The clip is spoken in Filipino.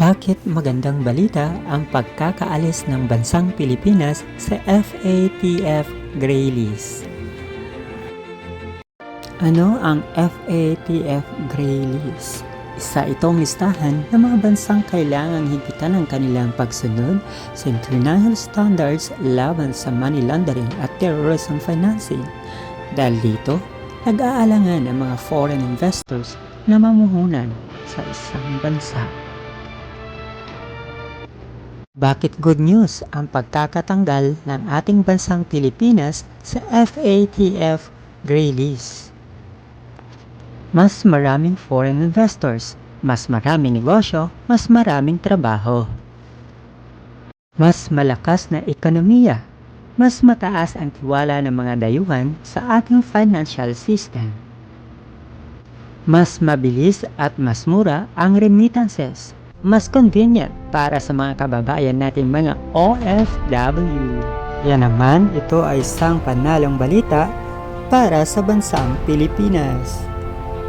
Bakit magandang balita ang pagkakaalis ng bansang Pilipinas sa FATF Gray List? Ano ang FATF Gray List? Isa itong listahan ng mga bansang kailangang higpitan ang kanilang pagsunod sa international standards laban sa money laundering at terrorism financing. Dahil dito, nag-aalangan ang mga foreign investors na mamuhunan sa isang bansa. Bakit good news ang pagkakatanggal ng ating bansang Pilipinas sa FATF Gray List? Mas maraming foreign investors, mas maraming negosyo, mas maraming trabaho. Mas malakas na ekonomiya, mas mataas ang tiwala ng mga dayuhan sa ating financial system. Mas mabilis at mas mura ang remittances. Mas convenient para sa mga kababayan natin mga OFW. Yan naman, ito ay isang panalong balita para sa bansang Pilipinas.